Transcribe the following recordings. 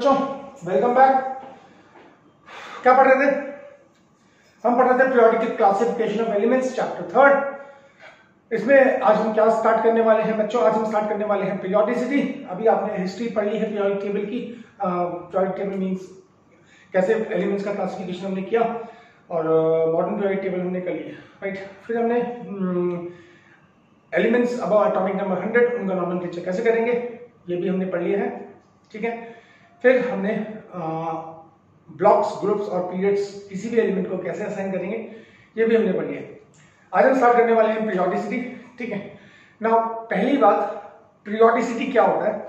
बच्चों, welcome back. क्या पढ़ रहे थे? हम पढ़ रहे थे periodic classification of elements, chapter 3। इसमें आज हम क्या स्टार्ट करने वाले हैं बच्चों? आज हम स्टार्ट करने वाले हैं पीरियोडिसिटी। अभी आपने हिस्ट्री पढ़ ली है पीरियोडिक टेबल की। पीरियोडिक टेबल मींस कैसे एलिमेंट्स का क्लासिफिकेशन हमने किया, और मॉडर्न पीरियोडिक टेबल हमने कर लिया, राइट। फिर हमने एलिमेंट्स अबव एटॉमिक नंबर 100 उनका नॉमेनक्लेचर कैसे करेंगे ये भी हमने पढ़ लिया है, ठीक है। फिर हमने ब्लॉक्स, ग्रुप्स और पीरियड्स किसी भी एलिमेंट को कैसे असाइन करेंगे ये भी हमने पढ़ लिया है। आज हम स्टार्ट करने वाले हैं पीरियोडिसिटी, ठीक है। नाउ पहली बात, पीरियोडिसिटी क्या होता है?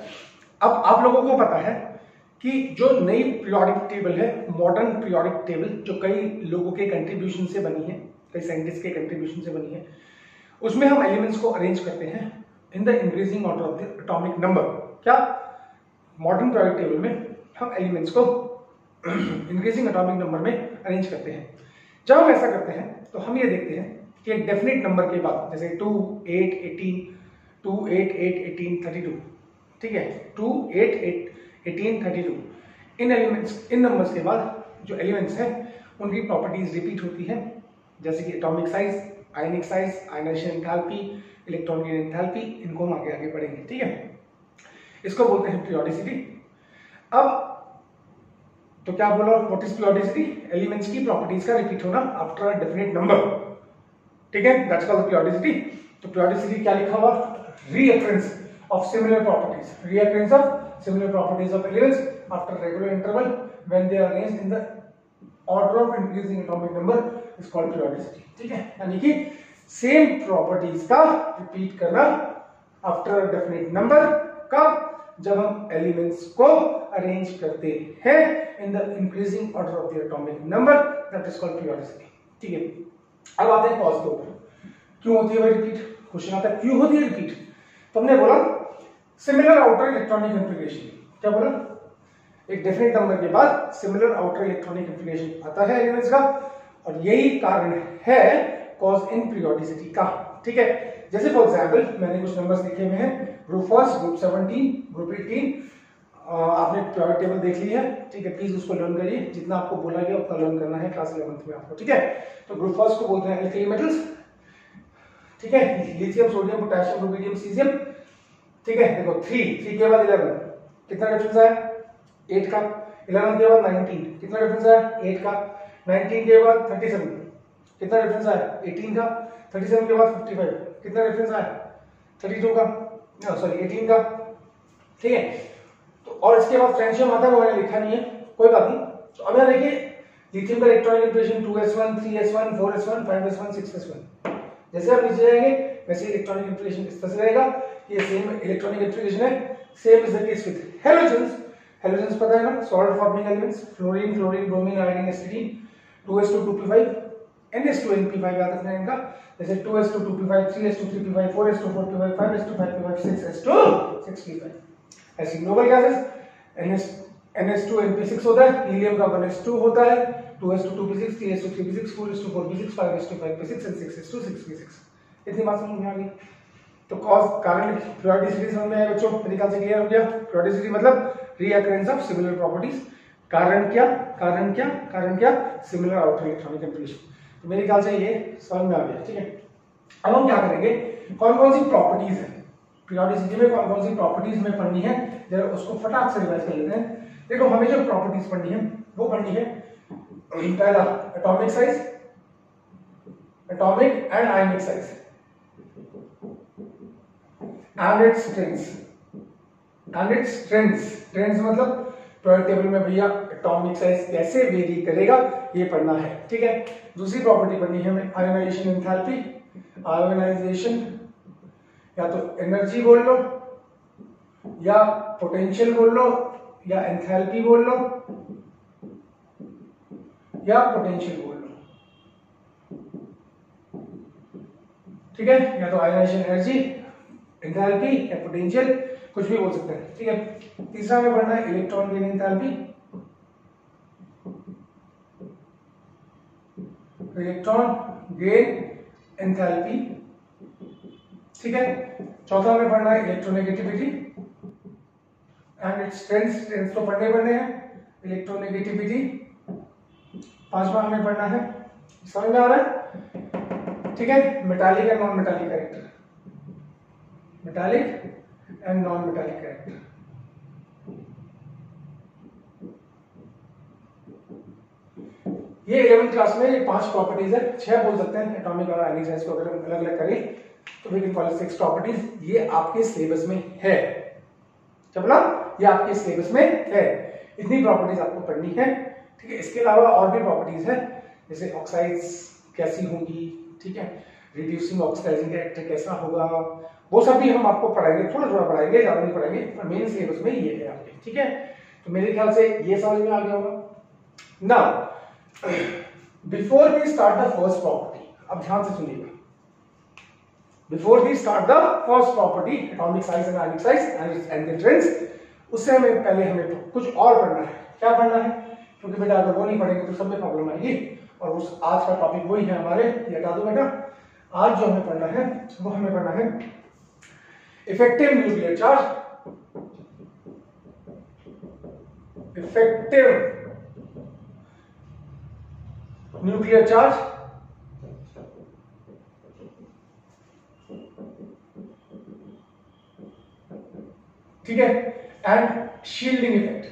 अब आप लोगों को पता है कि जो नई पीरियोडिक टेबल है, मॉडर्न पीरियोडिक टेबल, जो कई लोगों के कंट्रीब्यूशन से बनी है, कई साइंटिस्ट के कंट्रीब्यूशन से बनी है, उसमें हम एलिमेंट्स को अरेंज करते हैं in the increasing order of the atomic number. क्या मॉडर्न पीरियोडिक टेबल में हम एलिमेंट्स को इंक्रीजिंग एटॉमिक नंबर में अरेंज करते हैं। जब हम ऐसा करते हैं तो हम ये देखते हैं कि एक डेफिनेट नंबर के बाद, जैसे 2, 8, 18, 2, 8, 8, 18, 32, ठीक है, 2, 8, 8, 18, 32, इन एलिमेंट्स, इन नंबर्स के बाद जो एलिमेंट्स हैं उनकी प्रॉपर्टीज रिपीट होती हैं, जैसे कि atomic size, ionic size, ionization enthalpy, electron gain enthalpy, इनको हम आगे पढ़ेंगे, ठीक है। इसको बोलते हैं पीरियोडिसिटी। अब तो क्या बोला, व्हाट इज पीरियोडिसिटी? एलिमेंट्स की प्रॉपर्टीज का रिपीट होना आफ्टर अ डेफिनेट नंबर, ठीक है, दैट्स कॉल्ड पीरियोडिसिटी। तो पीरियोडिसिटी क्या लिखा हुआ? Recurrence of similar properties, recurrence of similar properties of elements after regular interval when they are arranged in the order of increasing atomic number is called periodicity, ठीक है। यानी कि same properties का repeat करना after a definite number का, जब हम elements को अरेंज करते हैं in the increasing order of the atomic number, that is called periodicity, ठीक है। अब आते हैं कॉज के ऊपर। क्यों होती है भाई रिपीट? क्वेश्चन आता है क्यों होती है रिपीट? तो हमने बोला सिमिलर आउटर इलेक्ट्रॉनिक कॉन्फ़िगरेशन। क्या बोला? एक डेफिनेट नंबर के बाद सिमिलर आउटर इलेक्ट्रॉनिक कॉन्फ़िगरेशन आता है एलिमेंट्स का, और यही कारण है कॉज इन पीरियोडिसिटी का, ठीक है। जैसे फॉर एग्जांपल मैंने कुछ नंबर्स लिखे हुए हैं, ग्रुप फर्स्ट, ग्रुप 17, ग्रुप 18। आपने पीरियोडिक टेबल देख ली है, ठीक है, प्लीज उसको लर्न करिए, जितना आपको बोला गया उतना लर्न करना है क्लास 11th में आपको, ठीक है। तो ग्रुप फर्स्ट को बोलते हैं एल्कली मेटल्स, ठीक है, lithium, sodium, potassium, rubidium, caesium, ठीक है। देखो 3 के बाद 11, कितना डिफरेंस है? 8 का। 11 के बाद 19, कितना डिफरेंस है? 8 का। 19 के बाद 37, कितना डिफरेंस है? 18 का। 37 के बाद 55, कितना डिफरेंस है? 32 का, सॉरी 18 का, ठीक है। तो और इसके बाद फ्रेंशियम आता है, वो मैंने लिखा नहीं है, कोई बात नहीं। तो अब यहाँ देखिए लिथियम का electronic configuration 2s1, 3s1, 4s1, 5s1, 6s1। जैसे आप नीचे जाएंगे वैसे इलेक्ट्रॉनिक कॉन्फ़िगरेशन इस तरह से रहेगा। ये सेम इलेक्ट्रॉनिक कॉन्फ़िगरेशन है, same is the case with halogens. Halogens पता है ना, solid forming elements, fluorine, chlorine, bromine, iodine, astatine, 2s2 2p5, ns2 np5 याद रखना है इनका। जैसे 2s2 2p5, 3s2 3p5, 4s2 4p5, 5s2 5p5, 6s2 6p5। ऐसी नोबल गैसेस ns2 np6 होता है, हीलियम का 1s2 होता है, 2s2 2p6, 3s2 3p6, 4s2 4p6, 5s2 5p6 and 6s2 6p6। इतनी बात समझ में आ गई? तो कॉज, कारण, पीरियोडिसिटी समझ में आया बच्चों? मेरे ख्याल से क्लियर हो गया। पीरियोडिसिटी मतलब रीअकरेंस ऑफ सिमिलर प्रॉपर्टीज। कारण क्या? कारण क्या? कारण क्या? Similar outer electronic configuration. तो मेरे ख्याल से ये समझ में आ गया, ठीक है। अब हम क्या करेंगे, कौन कौन सी प्रॉपर्टीज है पीरियोडिसिटी में, कौन कौन सी प्रॉपर्टीज में पढ़नी है, जरा उसको फटाक से रिवाइज कर लेते हैं। देखो हमें जो प्रॉपर्टीज पढ़नी है वो पढ़नी है, पहला atomic size, atomic and ionic size and its strengths, and its strengths, strengths मतलब पीरियोडिक टेबल में भैया एटॉमिक साइज कैसे वेरी करेगा ये पढ़ना है, ठीक है। दूसरी प्रॉपर्टी पढ़नी है हमें आयोनाइजेशन एंथैल्पी। आयोनाइजेशन या तो एनर्जी बोल लो, या पोटेंशियल बोल लो, या एंथैल्पी बोल लो, या पोटेंशियल बोल लो, ठीक है। या तो आयोनाइजेशन एनर्जी, एंथैल्पी या पोटेंशियल, कुछ भी बोल सकते हैं, ठीक है। तीसरा में पढ़ना है electron gain enthalpy, electron gain enthalpy, ठीक है। चौथा में पढ़ना है इलेक्ट्रोनेगेटिविटी एंड इट्स स्ट्रेंथ्स तो पढ़ने हैं, इलेक्ट्रोनेगेटिविटी 5वां हमें पढ़ना है, समझ में आ रहा है? ठीक है, metallic and non metallic character, metallic and non metallic character. ये 11th क्लास में ये 5 प्रॉपर्टीज है, 6 बोल सकते हैं एटॉमिक और आयनिक साइज को अगर हम अलग अलग करें तो we can call it 6 properties. ये आपके सिलेबस में है, क्या बोला? ये आपके सिलेबस में है, इतनी प्रॉपर्टीज आपको पढ़नी है। ठीक है, इसके अलावा और भी प्रॉपर्टीज है, जैसे ऑक्साइड्स कैसी होंगी, ठीक है, रिड्यूसिंग ऑक्सीडाइजिंग कैरेक्टर कैसा होगा, वो सब भी हम आपको पढ़ाएंगे, थोड़ा थोड़ा पढ़ाएंगे, ज्यादा नहीं पढ़ाएंगे, पर मेन सिलेबस में ये है आपके। ठीक है, तो मेरे ख्याल से ये समझ में आ गया होगा। Now before we start the first property, अब ध्यान से सुनिएगा, before we start the first property atomic size and ionic size and the trends, उससे हमें कुछ और पढ़ना है। क्या पढ़ना है? क्योंकि बेटा अगर वो नहीं पढ़ेंगे तो सब में प्रॉब्लम आएगी, और उस आज का टॉपिक वही है हमारे, ये हटा दो बेटा। आज जो हमें पढ़ना है वो हमें पढ़ना है effective nuclear charge, effective nuclear charge, ठीक है, एंड शील्डिंग इफेक्ट।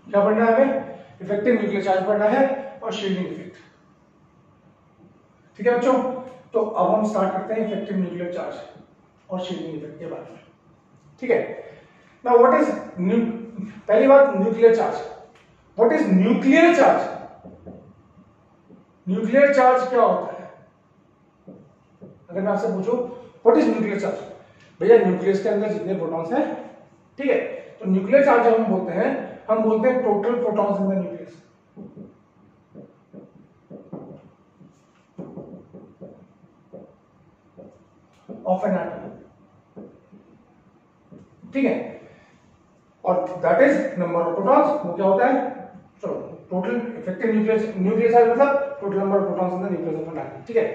क्या पढ़ना है हमें? इफेक्टिव न्यूक्लियर चार्ज पढ़ना है और शील्डिंग इफेक्ट। ठीक है बच्चों, तो अब हम स्टार्ट करते हैं इफेक्टिव न्यूक्लियर चार्ज और शील्डिंग इफेक्ट के बारे में। ठीक है, नाउ व्हाट इज पहली बात nuclear charge. What is nuclear charge? Nuclear charge क्या होता है? अगर मैं आपसे पूछूं व्हाट इज न्यूक्लियर चार्ज, भैया न्यूक्लियस के अंदर जितने प्रोटॉन्स हैं, ठीक है, तो न्यूक्लियर चार्ज जब हम बोलते हैं total protons in the nucleus. Of an atom, ठीक है, और that is number of protons. वो क्या होता है? चलो, टोटल इफेक्टिव न्यूक्लियर चार्ज मतलब total number of protons in the nucleus of an atom. ठीक है,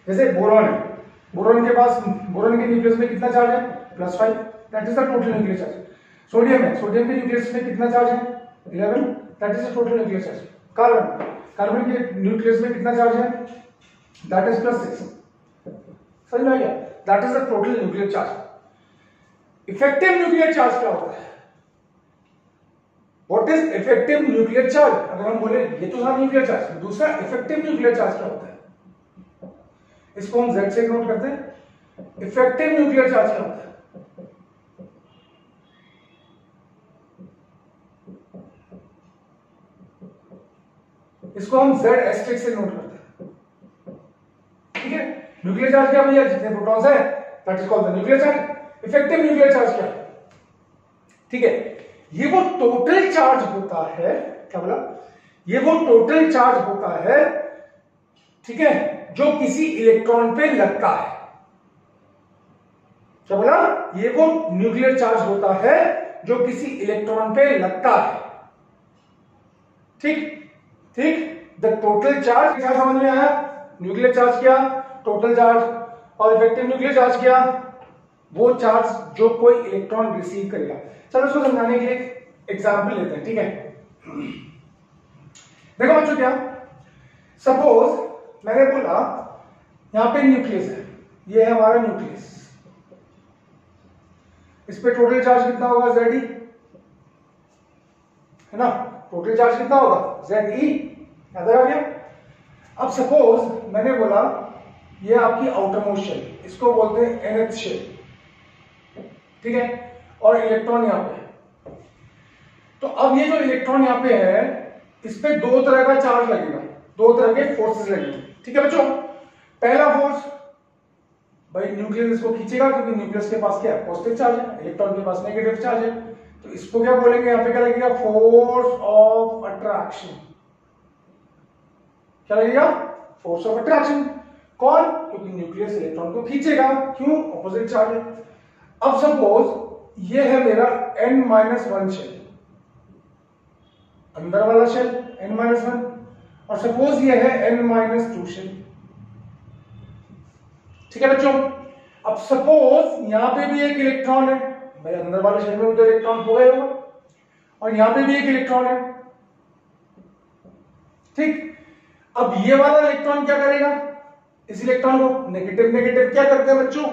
जैसे बोरॉन है, बोरॉन के न्यूक्लियस में कितना चार्ज है? +5, that is the total nuclear charge. Sodium है, सोडियम के न्यूक्लियस में कितना चार्ज है? 11, that is the total nuclear charge. Carbon के न्यूक्लियस में कितना चार्ज है? That is +6। समझ में आ गया? That is the total nuclear charge. Effective nuclear charge क्या होता है? What is effective nuclear charge? अगर हम बोले ये तो था न्यूक्लियर चार्ज, दूसरा इफेक्टिव न्यूक्लियर चार्ज क्या होता है? इसको हम Z से नोट करते हैं। इफेक्टिव न्यूक्लियर चार्ज क्या होता है? इसको हम Z एस्टेरिस्क से नोट करते हैं। ठीक है, न्यूक्लियर चार्ज क्या भैया? जितने प्रोटॉन्स है, that is called the nuclear charge. Effective nuclear charge क्या है? ठीक है, ये वो टोटल चार्ज होता है, क्या बोला? ये वो टोटल चार्ज होता है, ठीक है, जो किसी इलेक्ट्रॉन पे लगता है। क्या बोला? ये वो न्यूक्लियर चार्ज होता है जो किसी इलेक्ट्रॉन पे लगता है। ठीक ठीक, द टोटल चार्ज क्या समझ में आया? न्यूक्लियर चार्ज क्या, टोटल चार्ज, और इफेक्टिव न्यूक्लियर चार्ज क्या, वो चार्ज जो कोई इलेक्ट्रॉन रिसीव करेगा। चलो इसको समझाने के लिए एग्जांपल लेते हैं। ठीक है, देखो बच्चों, क्या सपोज मैंने बोला यहां पे न्यूक्लियस है, ये है हमारा न्यूक्लियस, इस पे टोटल चार्ज कितना होगा? Ze, है ना? टोटल चार्ज कितना होगा? Ze, याद आ गया? अब सपोज मैंने बोला ये आपकी आउटर मोस्ट शेल, इसको बोलते हैं nth शेल, ठीक है, और इलेक्ट्रॉन यहां पे। तो अब ये जो इलेक्ट्रॉन यहां पे है, इस पे दो तरह का चार्ज लगेगा, दो तरह के फोर्सेस लगेंगे। ठीक है बच्चों, पहला फोर्स भाई न्यूक्लियस इसको खींचेगा, क्योंकि न्यूक्लियस के पास क्या है? पॉजिटिव चार्ज है, इलेक्ट्रॉन के पास नेगेटिव चार्ज है, तो इसको क्या बोलेंगे? यहां पे क्या लगेगा? Force of attraction. क्या लगेगा? Force of attraction. कौन? क्योंकि न्यूक्लियस इलेक्ट्रॉन को खींचेगा, क्यों? ऑपोजिट चार्ज है। अब सपोज ये है मेरा n-1 शेल, अंदर वाला शेल n-1, और सपोज ये है n-2 शेल। ठीक है बच्चों, अब सपोज यहां पे भी एक इलेक्ट्रॉन है भाई, अंदर वाले शेल में तो इलेक्ट्रॉन हो गए होगा, और यहां पे भी एक इलेक्ट्रॉन है, ठीक। अब ये वाला इलेक्ट्रॉन क्या करेगा, इस इलेक्ट्रॉन को नेगेटिव नेगेटिव क्या करते हैं बच्चों,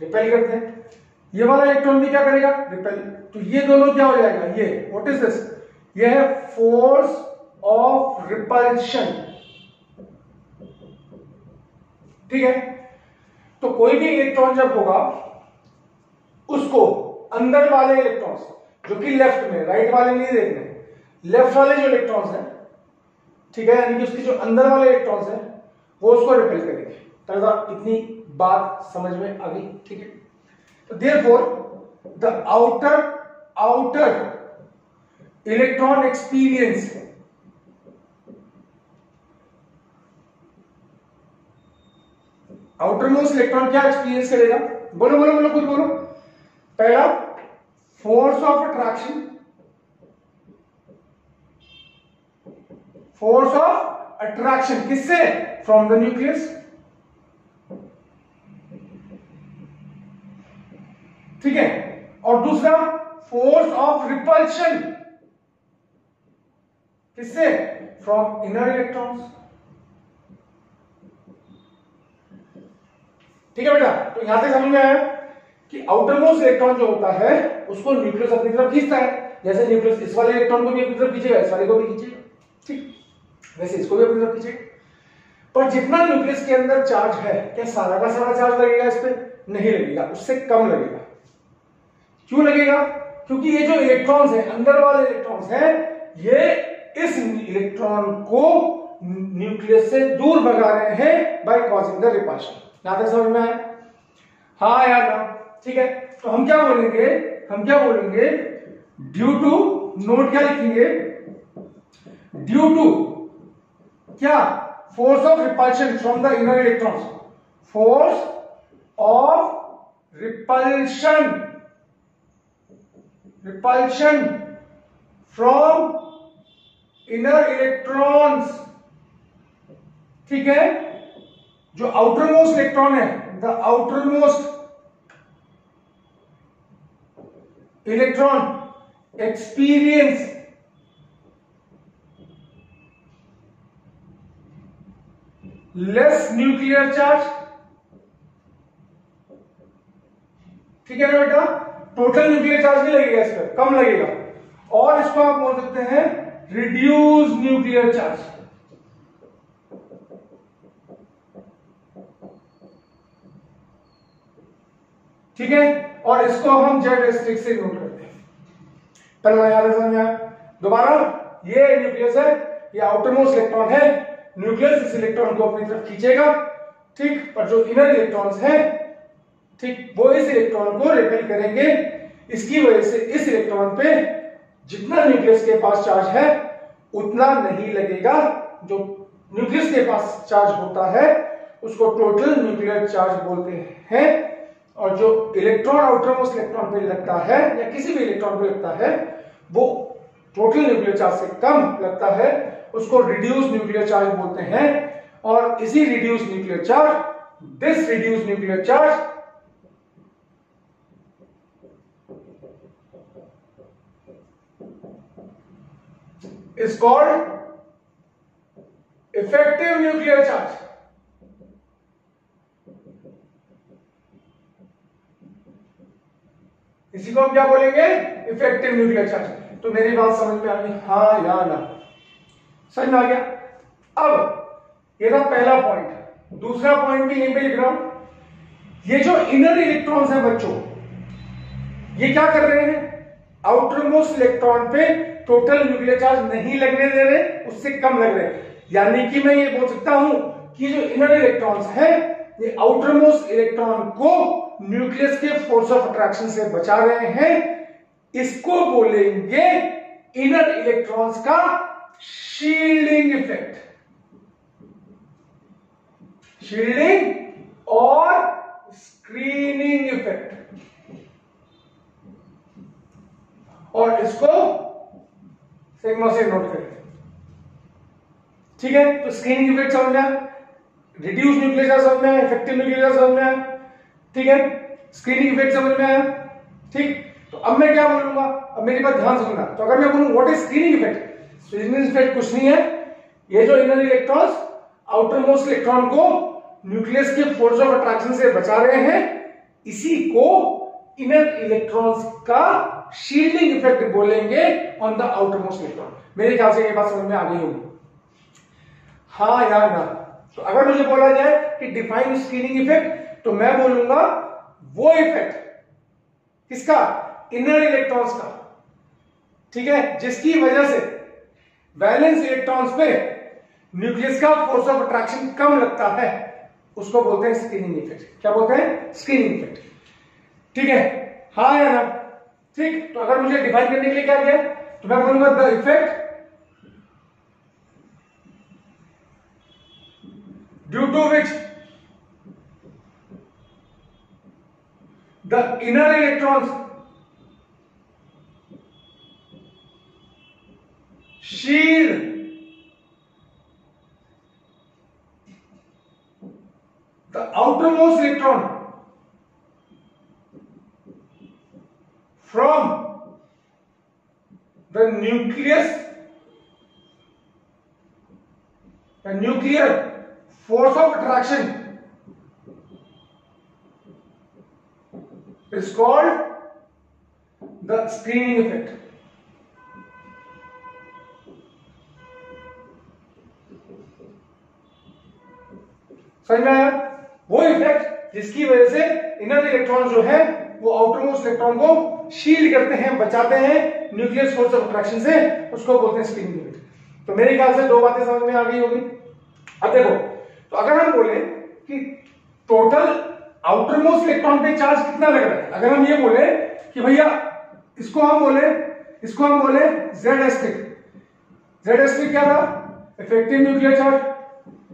रिपेल करते हैं। ये वाला इलेक्ट्रॉन भी क्या करेगा, रिपेल। तो ये दोनों क्या हो जाएगा, ये व्हाट इज दिस, ये है फोर्स ऑफ रिपल्शन, ठीक है। तो कोई भी इलेक्ट्रॉन जब होगा उसको अंदर वाले इलेक्ट्रॉन्स जो कि लेफ्ट में, राइट वाले नहीं देखने, लेफ्ट वाले जो इलेक्ट्रॉन्स हैं, ठीक है, यानी कि उसके जो अंदर वाले इलेक्ट्रॉन्स हैं वो उसको रिपेल करेंगे। तो इतनी बात समझ में आ गई, ठीक है। तो therefore the outer electron experience, outer most electron क्या एक्सपीरियंस करेगा, बोलो बोलो बोलो कुछ बोलो। पहला force of attraction, force of attraction किससे, फ्रॉम द न्यूक्लियस, ठीक है। और दूसरा फोर्स ऑफ रिपल्शन किससे, फ्रॉम इनर इलेक्ट्रॉन्स, ठीक है बेटा। तो यहां तक समझ में आया कि आउटर मोस्ट इलेक्ट्रॉन जो होता है उसको न्यूक्लियस अपनी तरफ खींचता है, जैसे न्यूक्लियस इस वाले इलेक्ट्रॉन को भी अपनी तरफ खींचेगा, इस वाले को भी खींचेगा, ठीक, वैसे इसको भी अपनी तरफ खींचेगा। पर जितना न्यूक्लियस के अंदर चार्ज है, क्या सारा का सारा चार्ज लगेगा इस पे, नहीं लगेगा, उससे कम लगेगा। क्यों लगेगा, क्योंकि ये जो इलेक्ट्रॉन्स हैं, अंदर वाले इलेक्ट्रॉन्स हैं, ये इस इलेक्ट्रॉन को न्यूक्लियस से दूर भगा रहे हैं बाय कॉजिंग द रिपल्शन। यहां तक समझ में आया, हाँ या ना, ठीक है। तो हम क्या बोलेंगे, ड्यू टू, नोट क्या लिखेंगे, ड्यू टू क्या, force of repulsion from the inner electrons, force of repulsion from inner electrons, ठीक है। जो आउटर मोस्ट इलेक्ट्रॉन है, the outer most electron experience less nuclear charge, ठीक है ना बेटा। टोटल न्यूक्लियर चार्ज नहीं लगेगा इस पर, कम लगेगा, और इसको आप बोल सकते हैं रिड्यूस न्यूक्लियर चार्ज, ठीक है। और इसको हम जेड एस्टेरिस्क से नोट करते हैं, पहले याद समझ में आया। दोबारा, ये न्यूक्लियस है, ये आउटर मोस्ट इलेक्ट्रॉन है, न्यूक्लियस इस इलेक्ट्रॉन को अपनी तरफ खींचेगा, ठीक, पर जो इनर इलेक्ट्रॉन्स हैं, ठीक, वो इस इलेक्ट्रॉन को रिपेल करेंगे। इसकी वजह से इस इलेक्ट्रॉन पे जितना न्यूक्लियस के पास चार्ज है उतना नहीं लगेगा। जो न्यूक्लियस के पास चार्ज होता है उसको टोटल न्यूक्लियर चार्ज बोलते हैं, और जो इलेक्ट्रॉन आउटर मोस्ट इलेक्ट्रॉन पे लगता है या किसी भी इलेक्ट्रॉन पे लगता है वो टोटल न्यूक्लियर चार्ज से कम लगता है, उसको रिड्यूस न्यूक्लियर चार्ज बोलते हैं। और इसी reduce nuclear charge, this reduce nuclear charge is called effective nuclear charge. इसी को हम क्या बोलेंगे, इफेक्टिव न्यूक्लियर चार्ज। तो मेरी बात समझ में आ गई, हाँ या ना, समझ में आ गया। अब ये था पहला पॉइंट। दूसरा पॉइंट भी यहीं पे लिख रहा हूं, ये जो इनर इलेक्ट्रॉन्स हैं बच्चों, ये क्या कर रहे हैं, आउटर मोस्ट इलेक्ट्रॉन पे टोटल न्यूक्लियर चार्ज नहीं लगने दे रहे, उससे कम लग रहे। यानी कि मैं ये बोल सकता हूं कि जो इनर इलेक्ट्रॉन्स हैं, ये आउटर मोस्ट इलेक्ट्रॉन को न्यूक्लियस के फोर्स ऑफ अट्रैक्शन से बचा रहे हैं। इसको बोलेंगे इनर इलेक्ट्रॉन्स का शील्डिंग इफेक्ट, शील्डिंग और स्क्रीनिंग इफेक्ट। और इसको सिग्मा से नोट करें, ठीक है। तो स्क्रीनिंग इफेक्ट समझ में आया, रिड्यूस न्यूक्लियर चार्ज समझ में आया, इफेक्टिव न्यूक्लियर चार्ज समझ में आया, ठीक है। स्क्रीनिंग इफेक्ट समझ में आया? ठीक, तो अब मैं क्या बोलूंगा, अब मेरी बात ध्यान सुनना। तो अगर मैं बोलूं what is screening effect, screening effect कुछ नहीं है, ये जो inner electrons outer most electron को न्यूक्लियस के फोर्स ऑफ अट्रैक्शन से बचा रहे हैं, इसी को इनर इलेक्ट्रॉन्स का शील्डिंग इफेक्ट बोलेंगे on the outer most electron. मेरे ख्याल से ये बात समझ में आ गई होगी, हाँ या ना? तो अगर मुझे बोला जाए कि डिफाइन स्क्रीनिंग इफेक्ट, तो मैं बोलूंगा वो इफेक्ट किसका, इनर इलेक्ट्रॉन्स का, ठीक है, जिसकी वजह से वैलेंस इलेक्ट्रॉन्स पे न्यूक्लियस का फोर्स ऑफ अट्रैक्शन कम लगता है, उसको बोलते हैं स्क्रीनिंग इफेक्ट। क्या बोलते हैं? Screening effect. ठीक है, हाँ या ना? ठीक, तो अगर मुझे डिफाइन करने के लिए क्या किया, तो मैं बोलूंगा the effect due to which the inner electrons shield the outermost electron from the nucleus, the nuclear force of attraction is called the screening effect. समझ में आया? वो इफेक्ट जिसकी वजह से इनर इलेक्ट्रॉन जो है वो आउटर मोस्ट इलेक्ट्रॉन को शील्ड करते हैं, बचाते हैं न्यूक्लियस फोर्स ऑफ अट्रैक्शन से, उसको बोलते हैं स्क्रीनिंग इफेक्ट। तो मेरे ख्याल से दो बातें समझ में आ गई होगी। अब देखो, तो अगर हम बोले कि टोटल आउटर मोस्ट इलेक्ट्रॉन पे चार्ज कितना लग रहा है, अगर हम ये बोले कि भैया इसको हम बोले Z क्या था, इफेक्टिव न्यूक्लियर चार्ज,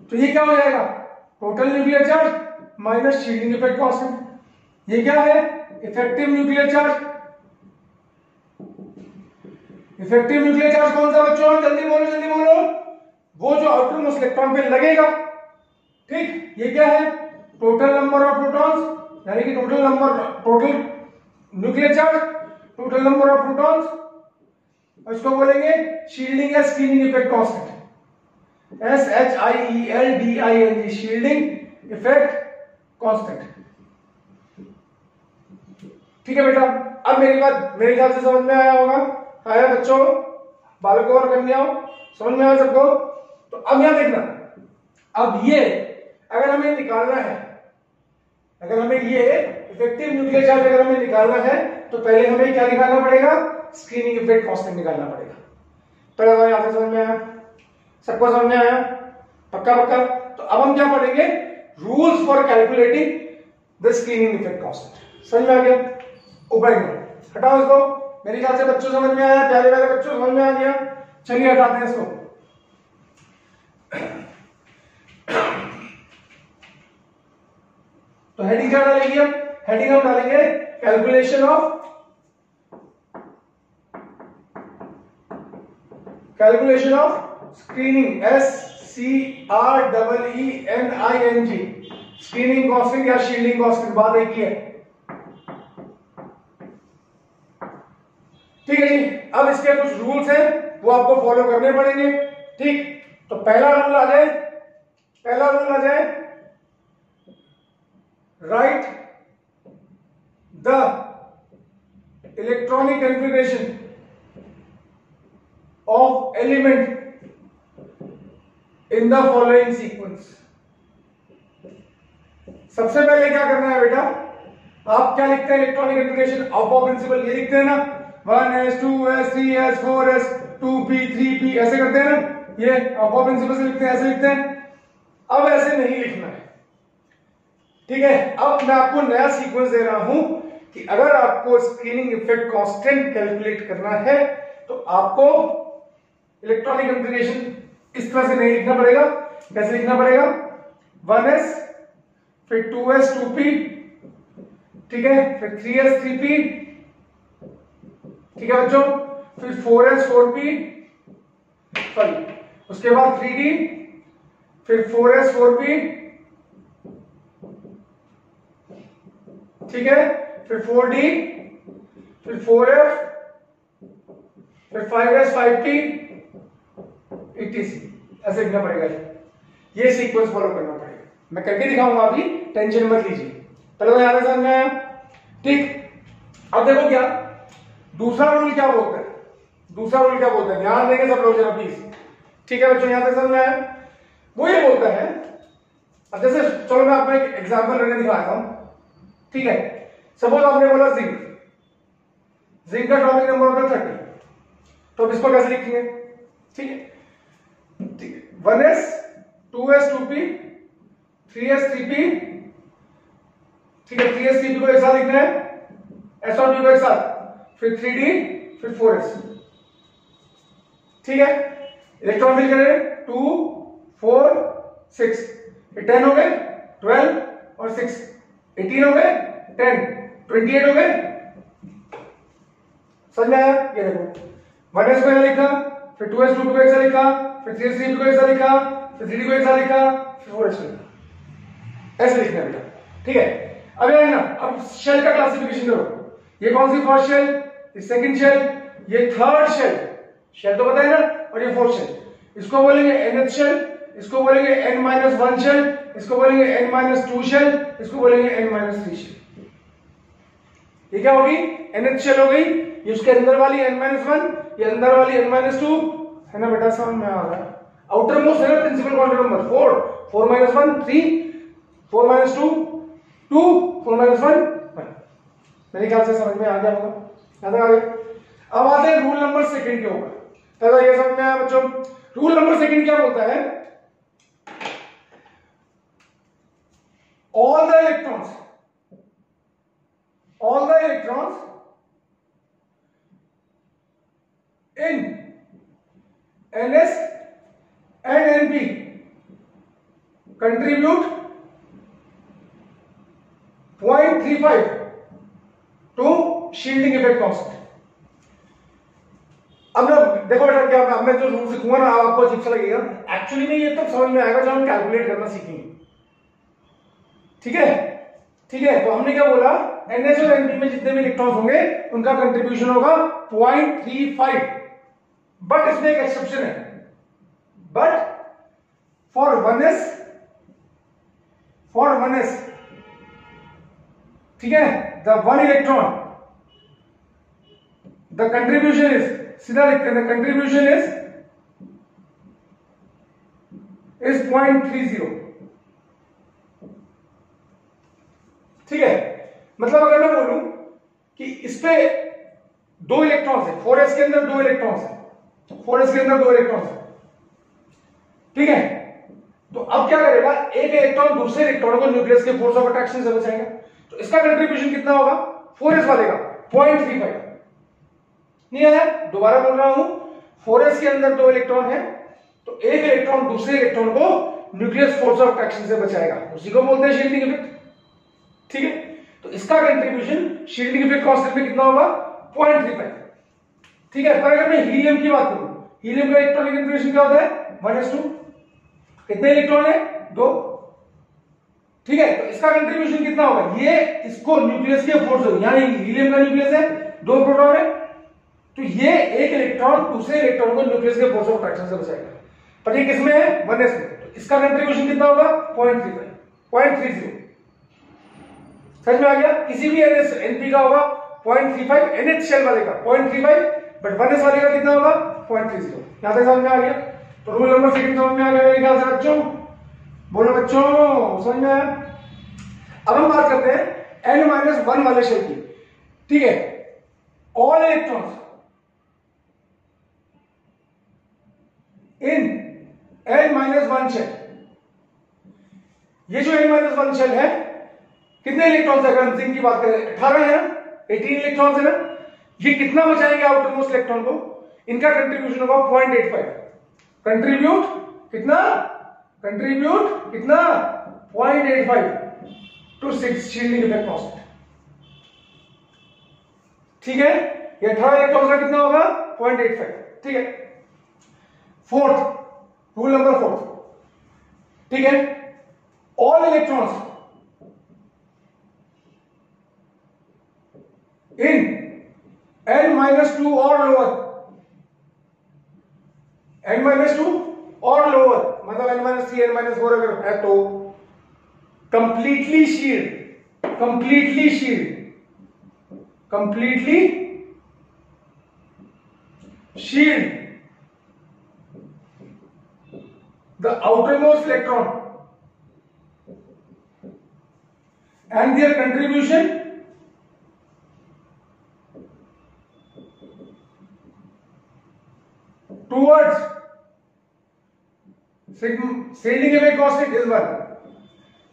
तो ये क्या हो जाएगा, total nuclear charge minus shielding effect constant. ये क्या है, effective nuclear charge. Effective nuclear charge कौन सा बच्चों, जल्दी बोलो, वो जो आउटर मोस्ट इलेक्ट्रॉन पे लगेगा। ठीक, ये क्या है, टोटल नंबर ऑफ प्रोटॉन्स, यानी कि total nuclear charge, total number of protons, इसको बोलेंगे शील्डिंग या screening effect constant, SHIELDING, shielding effect constant. ठीक है बेटा, अब मेरी बात मेरे ख्याल से समझ में आया होगा। आया बच्चों, बालकों और कन्याओं, समझ में आया सबको? तो अब यहां देखना, अब ये अगर हमें निकालना है, अगर हमें ये इफेक्टिव न्यूक्लियर चार्ज अगर हमें निकालना है, तो पहले हमें क्या निकालना पड़ेगा, स्क्रीनिंग इफेक्ट कांस्टेंट निकालना पड़ेगा। पहले बार यहां से समझ में आया, सबको समझ में आया? पक्का? तो अब हम क्या पढ़ेंगे, rules for calculating the screening effect constant. समझ में आ गया? ऊपर हटाओ इसको, मेरे ख्याल से बच्चों समझ में आया, प्यारे प्यारे बच्चों समझ में आ गया। चलिए हटाते हैं इसको। तो हेडिंग क्या डालेंगे हम? हेडिंग हम डालेंगे calculation of screening, SCREENING, screening constant या शील्डिंग कांस्टेंट, बात एक ही है। ठीक है जी, अब इसके कुछ रूल्स हैं वो आपको फॉलो करने पड़ेंगे। ठीक, तो पहला रूल आ जाए, right the electronic configuration of element in the following sequence. सबसे पहले क्या करना है बेटा, आप क्या लिखते हैं, इलेक्ट्रॉनिक कॉन्फ़िगरेशन ऑफ प्रिंसिपल, ये लिखते हैं ना, 1s 2s 3s 4s 2p 3p, ऐसे करते हैं ना, ये ऑफ प्रिंसिपल से लिखते हैं, ऐसे लिखते हैं। अब ऐसे नहीं लिखना है, ठीक है? अब मैं आपको नया सीक्वेंस दे रहा हूं कि अगर आपको स्क्रीनिंग इफेक्ट कांस्टेंट कैलकुलेट करना है, तो आपको इलेक्ट्रॉनिक कॉन्फ़िगरेशन इस तरह से नहीं लिखना पड़ेगा। कैसे लिखना पड़ेगा, 1s, फिर 2s 2p, ठीक है, फिर 3s 3p, ठीक है बच्चों, फिर 4s 4p, सॉरी, उसके बाद 3d, फिर 4s 4p, ठीक ठीक है, फिर 4d, फिर 4f, फिर 5s, 5t, etc. ऐसे लिखना पड़ेगा, ये सीक्वेंस फॉलो करना पड़ेगा। मैं करके दिखाऊंगा, अभी टेंशन मत लीजिए। पहले तो याद है समझ में आया? ठीक। अब देखो क्या दूसरा रूल क्या बोलता है, दूसरा रूल क्या बोलता है, ध्यान देंगे सब लोग जरा प्लीज। ठीक है बच्चों, यहां तक समझ में आया? वो ये बोलता है, अब जैसे चलो मैं आपको एक एग्जांपल करके दिखाता हूं। ठीक है, सपोज आपने बोला जिंक, जिंक का एटॉमिक नंबर होता है 30, तो अब इसको कैसे लिखेंगे? ठीक है, ठीक है, 1s 2s 2p 3s 3p, ठीक है, 3s 3p को एक साथ लिखना है, s और p को एक साथ, फिर 3d, फिर 4s। ठीक है, इलेक्ट्रॉन फिल करें 2 4 6, 10 हो गए, 12 और 6 18 हो गए, 10 28 हो गए। समझ में आया? ये देखो 1s को यहां लिखा, फिर 2s 2p को एक साथ लिखा, फिर 3s 3p को एक साथ लिखा, फिर 3d को एक साथ लिखा, फिर 4s को लिखा। ऐसे लिखना बेटा। ठीक है, अब ये है ना, अब शेल का क्लासिफिकेशन करो। ये कौन सी फर्स्ट शेल, ये सेकंड शेल, ये थर्ड शेल, शेल तो पता है ना, और ये फोर्थ शेल। इसको बोलेंगे nth शेल, इसको बोलेंगे n-1 शेल, इसको बोलेंगे n-2 शेल, इसको बोलेंगे n-3 शेल। ये क्या होगी? nth शेल हो गई, ये उसके अंदर वाली n-1, ये अंदर वाली n-2 है ना बेटा, समझ में आ रहा है? आउटर मोस्ट है ना प्रिंसिपल क्वांटम नंबर 4, 4-1 3, 4-2 2, 4-1 1। मेरे ख्याल से समझ में आ गया होगा, याद आ गया। अब आते हैं रूल नंबर सेकंड के ऊपर। तो ये समझ में आया बच्चों? रूल नंबर सेकंड क्या बोलता है? all the electrons in ns and np contribute 0.35 to shielding effect constant। अब ना देखो बेटा क्या होगा, अब मैं जो रूल लिखूंगा ना आपको अजीब सा लगेगा, एक्चुअली में ये तब समझ में आएगा जब हम कैलकुलेट करना सीखेंगे। ठीक है, ठीक है, तो हमने क्या बोला, ns और np में जितने भी इलेक्ट्रॉन्स होंगे उनका कंट्रीब्यूशन होगा 0.35, बट इसमें एक एक्सेप्शन है, बट फॉर 1s, ठीक है, the one electron, the contribution is, सीधा लिखते हैं, द कंट्रीब्यूशन इज 0.30। ठीक है, मतलब अगर मैं बोलूं कि इस पे 2 इलेक्ट्रॉन्स है, 4s के अंदर 2 इलेक्ट्रॉन्स है, 4s के अंदर 2 इलेक्ट्रॉन्स है। ठीक है, तो अब क्या करेगा, एक इलेक्ट्रॉन दूसरे इलेक्ट्रॉन को न्यूक्लियस के फोर्स ऑफ अट्रैक्शन से बचाएगा। तो इसका कंट्रीब्यूशन कितना होगा? 4s वाले का 0.35। नहीं आया? दोबारा बोल रहा हूं, 4s के अंदर 2 इलेक्ट्रॉन है, तो एक इलेक्ट्रॉन दूसरे इलेक्ट्रॉन को न्यूक्लियस फोर्स ऑफ अट्रैक्शन से बचाएगा, उसी को बोलते हैं शील्डिंग इफेक्ट। ठीक है, तो इसका कंट्रीब्यूशन शील्डिंग इफेक्ट कांस्टेंट में कितना होगा? 0.35। ठीक है, पर अगर मैं हीलियम की बात करूं, हीलियम का इलेक्ट्रॉनिक कंट्रीब्यूशन क्या होता है? 1s2। कितने इलेक्ट्रॉन है? 2। ठीक है, तो इसका कंट्रीब्यूशन कितना होगा? ये इसको न्यूक्लियस के फोर्स होगी, यहां हीलियम का न्यूक्लियस है, 2 प्रोटॉन है, तो ये एक इलेक्ट्रॉन दूसरे इलेक्ट्रॉन को न्यूक्लियस के फोर्स ऑफ अट्रैक्शन से बचाएगा। पर ये किसमें है? 1s में, तो इसका कंट्रीब्यूशन कितना होगा? 0.35, 0.30। समझ में आ गया? किसी भी ns np का होगा 0.35, nh शेल वाले का 0.35, बट 1s वाले का कितना होगा? 0.30। यहां तक समझ में आ गया? तो रूल नंबर सेकंड समझ में आ गया मेरे ख्याल से बच्चों? बोलो बच्चों, समझ में आया? अब हम बात करते हैं n-1 वाले शेल की। ठीक है, all electrons in n-1 shell, ये जो n-1 शेल है, कितने इलेक्ट्रॉन्स है? अगर हम जिंक की बात करें 18 है ना, 18 इलेक्ट्रॉन्स है ना, ये कितना बचाएंगे आउटर मोस्ट इलेक्ट्रॉन को? इनका कंट्रीब्यूशन होगा 0.85। कंट्रीब्यूट कितना? 0.85 टू 6 शील्डिंग इफेक्ट कांस्टेंट। ठीक है, ये 18 इलेक्ट्रॉन्स का कितना होगा? 0.85। ठीक है, फोर्थ रूल नंबर 4। ठीक है, ऑल इलेक्ट्रॉन्स n-2 और लोअर, मतलब n-3 n-4 अगर है तो completely shield, completely shield the outermost electron and their contribution towards shielding effect constant is 1,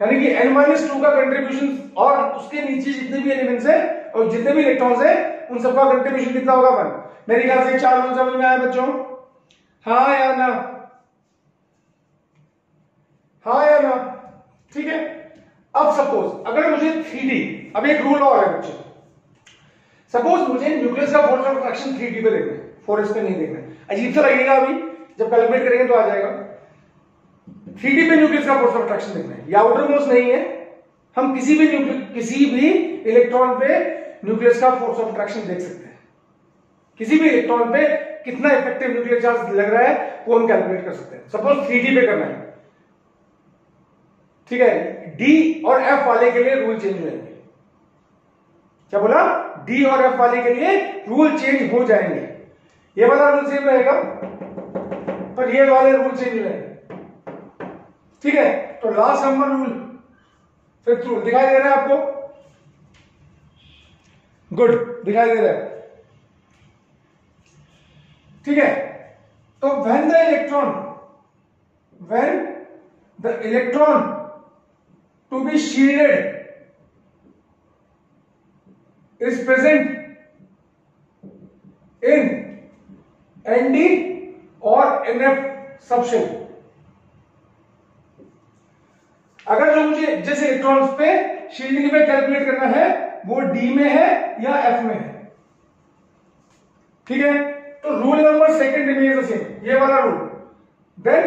यानी कि n-2 का कंट्रीब्यूशन और उसके नीचे जितने भी एलिमेंट्स है और जितने भी इलेक्ट्रॉन्स है उन सबका कंट्रीब्यूशन कितना होगा 1। मेरे ख्याल से 4 रूल समझ में आया बच्चों? हाँ या ना? हाँ या ना? ठीक है। अब सपोज अगर मुझे 3D, अब एक रूल और है बच्चों, सपोज मुझे न्यूक्लियस का फोर्स ऑफ अट्रैक्शन 3D पे देखना है, 4S पे नहीं देखना है। अजीब सा लगेगा, अभी जब कैलकुलेट करेंगे तो आ जाएगा। 3D पे न्यूक्लियस का फोर्स ऑफ अट्रैक्शन देखना है, या आउटर मोस्ट नहीं है, हम किसी भी इलेक्ट्रॉन पे न्यूक्लियस का फोर्स ऑफ अट्रैक्शन देख सकते हैं। किसी भी इलेक्ट्रॉन पे कितना इफेक्टिव न्यूक्लियर चार्ज लग रहा है वो हम कैलकुलेट कर सकते हैं। सपोज 3D पे करना है, ठीक है। डी और एफ वाले के लिए रूल चेंज हो जाएंगे। क्या बोला? डी और एफ वाले के लिए रूल चेंज हो जाएंगे। ये वाला रूल सेम रहेगा पर ये वाले रूल चेंज हो जाएंगे, ठीक है। तो last number rule, fifth rule दिखाई दे रहा है आपको? गुड, दिखाई दे रहा है, ठीक है। तो when the electron to be shielded is present in Nd or Nf subshell, अगर जो मुझे जिस इलेक्ट्रॉन्स पे शील्डिंग इफेक्ट कैलकुलेट करना है वो डी में है या एफ में है, ठीक है। तो rule number second remains the same, ये वाला rule. Then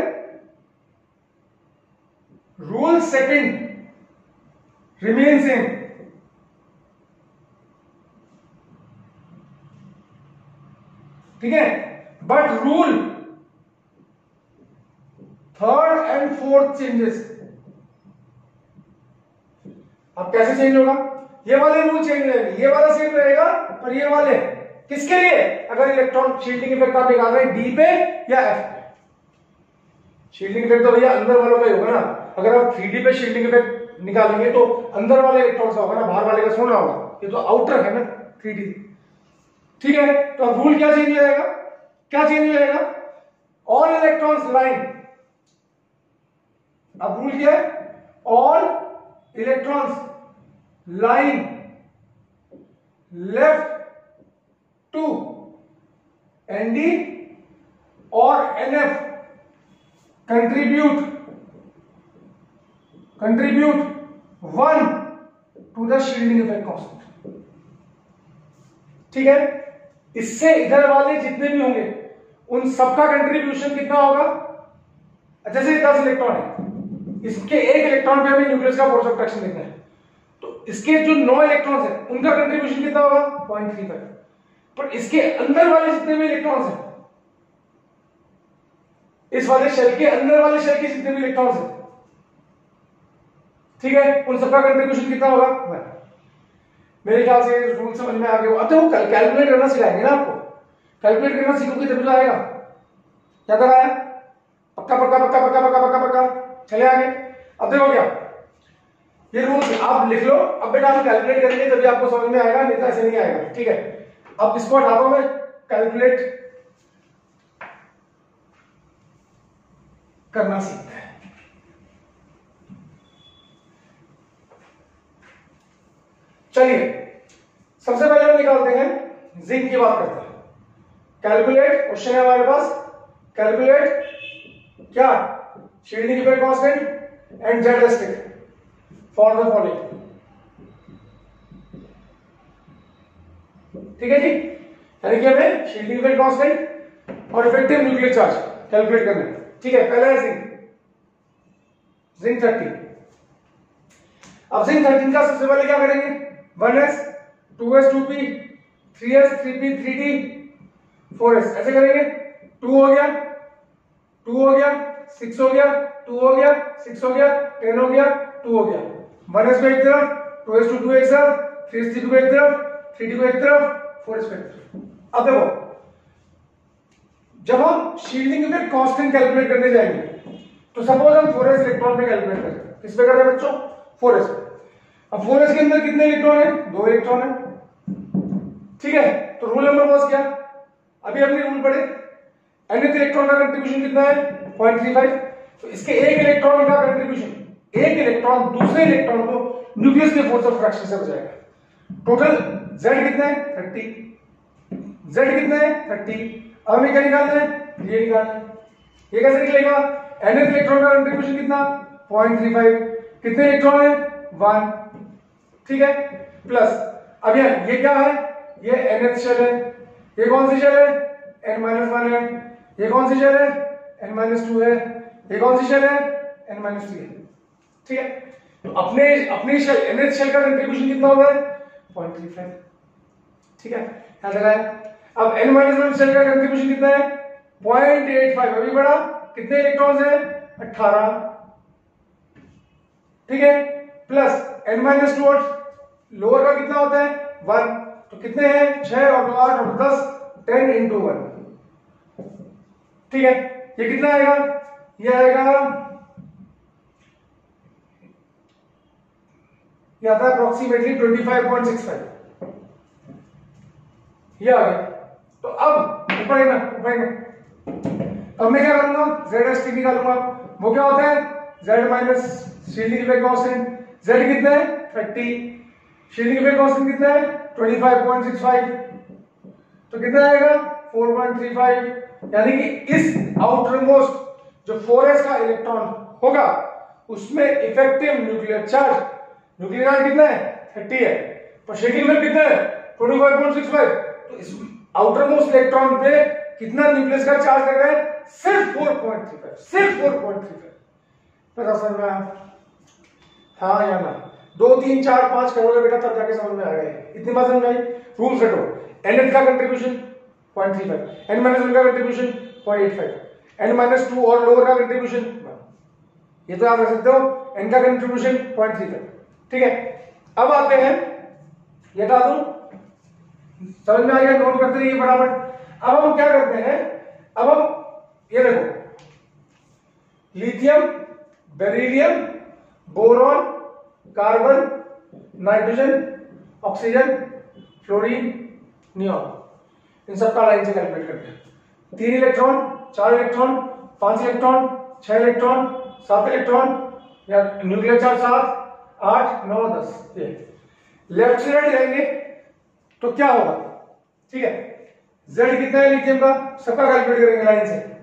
rule second remain same, ठीक है। But rule third and fourth changes. अब कैसे चेंज होगा? ये वाले रूल चेंज रहेंगे, ये वाला सेम रहेगा पर ये वाले किसके लिए? अगर इलेक्ट्रॉन शील्डिंग इफेक्ट आप निकाल रहे हैं डी पे या एफ पे। शील्डिंग इफेक्ट तो भैया अंदर वालों का ही होगा ना। अगर आप 3D पे शील्डिंग इफेक्ट निकालेंगे तो अंदर वाले इलेक्ट्रॉन का होगा ना, बाहर वाले का थोड़ा होगा। ये तो आउटर है ना 3D, ठीक है। तो अब रूल क्या चेंज हो जाएगा? क्या चेंज हो जाएगा? ऑल इलेक्ट्रॉन्स लाइन, अब रूल क्या है? All electrons line left to Nd और Nf contribute 1 to the shielding effect constant, ठीक है। इससे इधर वाले जितने भी होंगे उन सबका कंट्रीब्यूशन कितना होगा? जैसे 10 इलेक्ट्रॉन है, इसके एक इलेक्ट्रॉन पे हमें न्यूक्लियस का फोर्स ऑफ अट्रैक्शन देखना है, तो इसके जो 9 इलेक्ट्रॉन्स हैं उनका कंट्रीब्यूशन कितना होगा? 0.35। पर इसके अंदर वाले जितने भी इलेक्ट्रॉन्स हैं, इस वाले शेल के अंदर वाले शेल के जितने भी इलेक्ट्रॉन्स हैं, ठीक है, उन सबका कंट्रीब्यूशन कितना होगा? 1। मेरे ख्याल से रूल समझ में आ गया। अब तो कैलकुलेट करना सिखाएंगे ना आपको, कैलकुलेट करना सीखोगे तभी तो आएगा। क्या कर आया? पक्का पक्का पक्का पक्का पक्का पक्का पक्का, चले आगे। अब देखो क्या, ये रूल आप लिख लो। अब बेटा हम कैलकुलेट करेंगे तभी आपको समझ में आएगा, नहीं तो ऐसे नहीं आएगा, ठीक है। अब इसको हटाता हूं मैं, कैलकुलेट करना सीखते हैं। चलिए सबसे पहले हम निकालते हैं जिंक की बात करते हैं। कैलकुलेट, क्वेश्चन है हमारे पास, कैलकुलेट क्या? Shielding effect constant and Z restrict for the following, ठीक है जी। यानी कि हमें शील्डिंग इफेक्ट कांस्टेंट और इफेक्टिव न्यूक्लियर चार्ज कैलकुलेट करना है, ठीक है। पहला है जिंक 30। अब जिंक 13 का सबसे पहले क्या करेंगे? 1s 2s 2p 3s 3p 3d 4s, ऐसे करेंगे। 2 हो गया, 2 हो गया, 6 हो गया, 2 हो गया, 6 हो गया, 10 हो गया, 2 हो गया। 1s को एक तरफ, 2s to 2 एक तरफ, 3s2 को एक तरफ, 3d को एक तरफ, 4s को एक तरफ। अब देखो जब हम शील्डिंग इफेक्ट कांस्टेंट कैलकुलेट करने जाएंगे तो सपोज हम 4s इलेक्ट्रॉन में कैलकुलेट करें, किस पे कर रहे हैं बच्चों? 4s। अब 4s के अंदर कितने इलेक्ट्रॉन है? 2 इलेक्ट्रॉन है, ठीक है। तो रूल नंबर वाज क्या? अभी हमने रूल पढ़े, nth इलेक्ट्रॉन का कंट्रीब्यूशन कितना है? 0.35। तो इसके एक इलेक्ट्रॉन का कंट्रीब्यूशन, एक इलेक्ट्रॉन दूसरे इलेक्ट्रॉन को न्यूक्लियस के फोर्स ऑफ फ्रैक्शन से बचाएगा। टोटल z कितना है? 30। z कितना है? 30। अब हमें क्या निकालना है? ये निकालना है। ये कैसे निकलेगा? nth इलेक्ट्रॉन का कंट्रीब्यूशन कितना? 0.35। कितने इलेक्ट्रॉन है? 1, ठीक है। प्लस अब ये क्या है? ये nth शेल है। ये कौन सी शेल है? n-1 है। ये कौन सी शेल है? n-2 है। ये कौन सी शेल है? n-3 है, ठीक है। तो अपने शेल nth शेल का कंट्रीब्यूशन कितना होगा? 0.35, ठीक है। ध्यान लगाया। अब n-1 शेल का कंट्रीब्यूशन कितना है? 0.85। अभी बढ़ा, कितने इलेक्ट्रॉन्स हैं? 18, ठीक है। प्लस n-2 लोअर का कितना होता है? 1। तो कितने हैं? 6 और 8 और 10, 10 into 1, ठीक है। ये कितना आएगा? ये आएगा, ये आता है अप्रोक्सीमेटली 25.65, ये आ गया। तो अब ऊपर ना, अब मैं क्या करूंगा? ZST निकालूंगा। वो क्या होता है? Z minus shielding effect constant. Z कितना है? 30। शील्डिंग इफेक्ट कांस्टेंट कितना है? 25.65। तो कितना आएगा? 4.35। यानी कि इस आउटर मोस्ट जो 4s का इलेक्ट्रॉन होगा उसमें इफेक्टिव न्यूक्लियर चार्ज कितना है? 30 है। तो शील्डिंग इफेक्ट कितना है? 25.65। तो इस आउटर मोस्ट इलेक्ट्रॉन पे कितना न्यूक्लियस का चार्ज लगा है? सिर्फ 4.35, सिर्फ 4.35। पता समझ में आया? हाँ या ना? 2, 3, 4, 5 करोड़ बेटा तब जाके समझ में आ गए। इतनी बात समझ आई? रूल सेट हो। nth का कंट्रीब्यूशन 0.35, n-1 का कंट्रीब्यूशन 0.85, n-2 और लोअर का कंट्रीब्यूशन, ये तो आप रख सकते हो, n का कंट्रीब्यूशन 0.35, ठीक है। अब आते हैं, ये हटा दूं, समझ में आ गया? नोट करते रहिए फटाफट। अब हम क्या करते हैं? अब हम ये देखो, lithium, beryllium, boron, carbon, nitrogen, oxygen, fluorine, neon, इन सबका लाइन से कैलकुलेट करते हैं। 3 electron, 4 electron, 5 electron, 6 electron, 7 electron, या न्यूक्लियर चार्ज 7, 8, 9, 10। ये लेफ्ट से राइट जाएंगे तो क्या होगा? ठीक है। Z कितना है लिथियम का? सबका कैलकुलेट करेंगे लाइन से।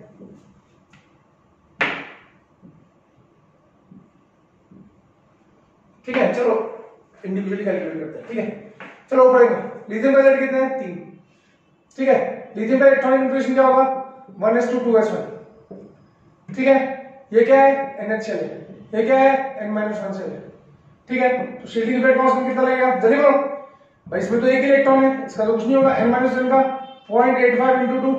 ठीक है, चलो इंडिविजुअली कैलकुलेट करते हैं। ठीक है, चलो ऊपर लिथियम का Z कितना है? 3। ठीक है, लिथियम का इलेक्ट्रॉनिक कन्फिग्रेशन क्या होगा? 1s2 ठीक है, ये क्या है? NH शेल है, ये क्या है? N-1 शेल है। ठीक है, तो शील्डिंग इफेक्ट कांस्टेंट कितना लगेगा? जल्दी करो भाई, इसमें तो एक इलेक्ट्रॉन है, इसका तो कुछ नहीं होगा। N-1 का 0.85 into 2,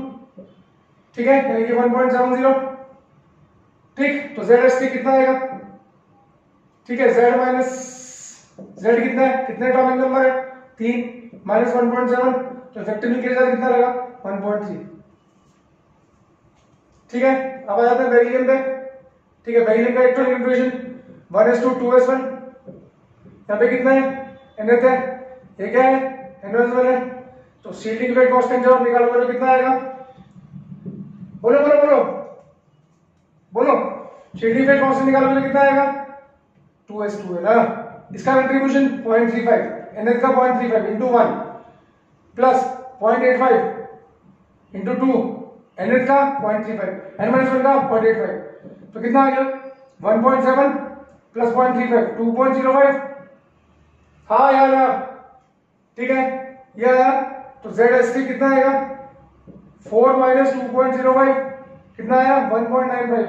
ठीक है, यानी कि 1.70। ठीक, तो ZST कितना आएगा? ठीक है, Z कितना है? कितने एटॉमिक नंबर है? 3 माइनस 1.7, तो इफेक्टिव न्यूक्लियर चार्ज कितना लगा? 1.3। ठीक है, अब आ जाते हैं बेरिलियम पे। ठीक है, बेरिलियम का इलेक्ट्रॉनिक कन्फिग्रेशन 1s2 यहाँ पे कितना है? NH है, ये क्या है? N-1 है। तो शील्डिंग इफेक्ट कांस्टेंट जब आप निकालोगे तो कितना आएगा? बोलो बोलो बोलो बोलो, शील्डिंग इफेक्ट कांस्टेंट निकालोगे तो कितना आएगा? 2s2 है ना। इसका कंट्रीब्यूशन 0.35, NH का 0.35 into 1 प्लस 0.85 into 2, NH का 0.35, N-1 का 0.85, तो कितना आ गया? 1.7 प्लस 0.35, 2.05। हाँ यार, ठीक है, ये आया। तो ZST कितना आएगा? 4 माइनस 2.05 कितना आया? 1.95।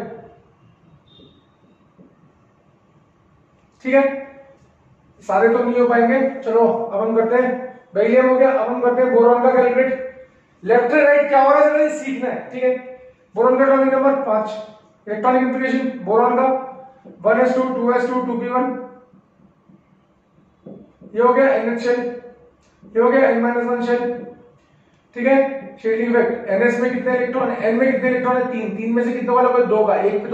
ठीक है, सारे तो नहीं हो पाएंगे। चलो अब हम करते हैं, बेरिलियम हो गया, अब हम करते हैं बोरॉन का कैलकुलेट। लेफ्ट से राइट क्या हो रहा है सीखना है। ठीक है, बोरॉन का atomic number 5। Electronic configuration boron का 1s2 2s2 2p1, ये हो गया NH शेल, ये हो गया N-1 शेल। ठीक है, शेडिंग इफेक्ट, NS में कितने इलेक्ट्रॉन है, N में कितने इलेक्ट्रॉन है, 3, 3 में से कितने वाला, 2 का, एक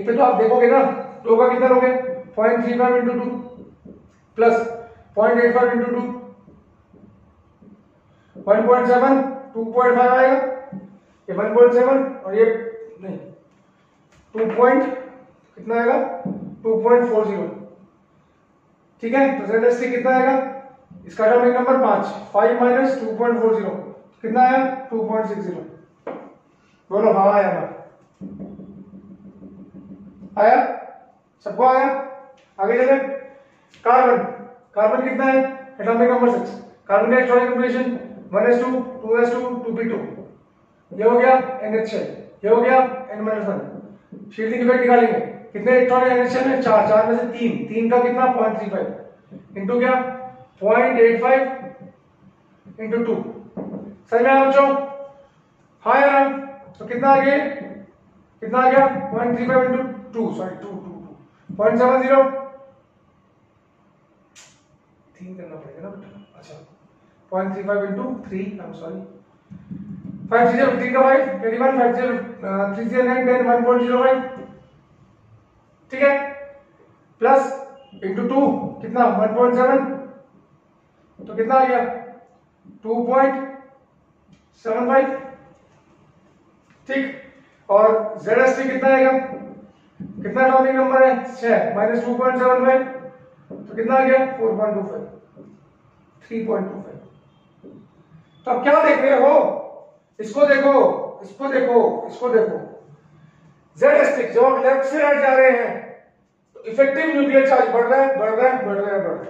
पे तो आप देखोगे ना, 2 का कितना लोगे, 0.35 into 2 प्लस 0.85 into 2 1.7, 2.5 आएगा, ये 1.7 और ये नहीं 2 कितना आएगा 2.40। ठीक है, तो ZST कितना आएगा, इसका एटॉमिक नंबर 5 माइनस 2.40 कितना आया 2.60। बोलो हाँ आया ना, आया, सबको आया। आगे चले, कार्बन कितना है, एटॉमिक नंबर 6। कार्बन का electronic configuration 1s2 2s2 2p2, ये हो गया NH शेल, ये हो गया N-1। शील्डिंग इफेक्ट निकालेंगे, कितने इलेक्ट्रॉन है NH शेल में, 4, 4 में से 3 का कितना 0.35 इंटू क्या 0.85 इंटू 2। सही में बच्चों, हाँ या ना, तो कितना आ गया 0.35 इंटू 2, सॉरी 0.70, 3 करना पड़ेगा ना बेटा, अच्छा 0.35 इंटू 3, आई एम सॉरी, 5 का 5 21 5 3 9 10 1.05। ठीक है, प्लस इंटू 2 कितना 1.7, तो कितना आ गया 2.75। ठीक, और ZST कितना आएगा, कितना एटॉमिक नंबर है 6 माइनस 2.75, तो कितना आ गया 4.25 3.25। तो अब क्या देख रहे हो, इसको देखो, इसको देखो, इसको देखो। ZST जब आप लेफ्ट से राइट जा रहे हैं तो इफेक्टिव न्यूक्लियर चार्ज बढ़ रहा है, बढ़ रहा है, बढ़ रहा है, बढ़ रहा है।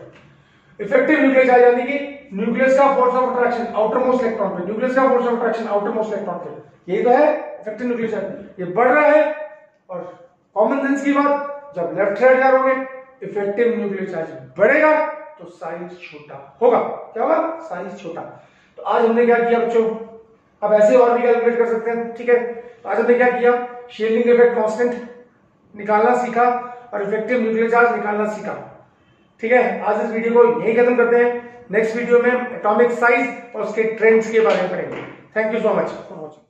इफेक्टिव न्यूक्लियर चार्ज यानी कि न्यूक्लियस का force of attraction outer most electron पे, न्यूक्लियस का force of attraction outer most electron पे, यही तो है इफेक्टिव न्यूक्लियर चार्ज, ये बढ़ रहा है। और कॉमन सेंस की बात, जब लेफ्ट साइड जा रहे इफेक्टिव न्यूक्लियर चार्ज बढ़ेगा तो साइज छोटा होगा, क्या होगा, साइज छोटा। तो आज हमने क्या किया बच्चों, अब ऐसे और भी कैलकुलेट कर सकते हैं। ठीक है, तो आज हमने क्या किया, शील्डिंग इफेक्ट कांस्टेंट निकालना सीखा और इफेक्टिव न्यूक्लियर चार्ज निकालना सीखा। ठीक है, आज इस वीडियो को यही खत्म करते हैं। नेक्स्ट वीडियो में एटॉमिक साइज और उसके ट्रेंड्स के बारे में पढ़ेंगे। Thank you so much for watching.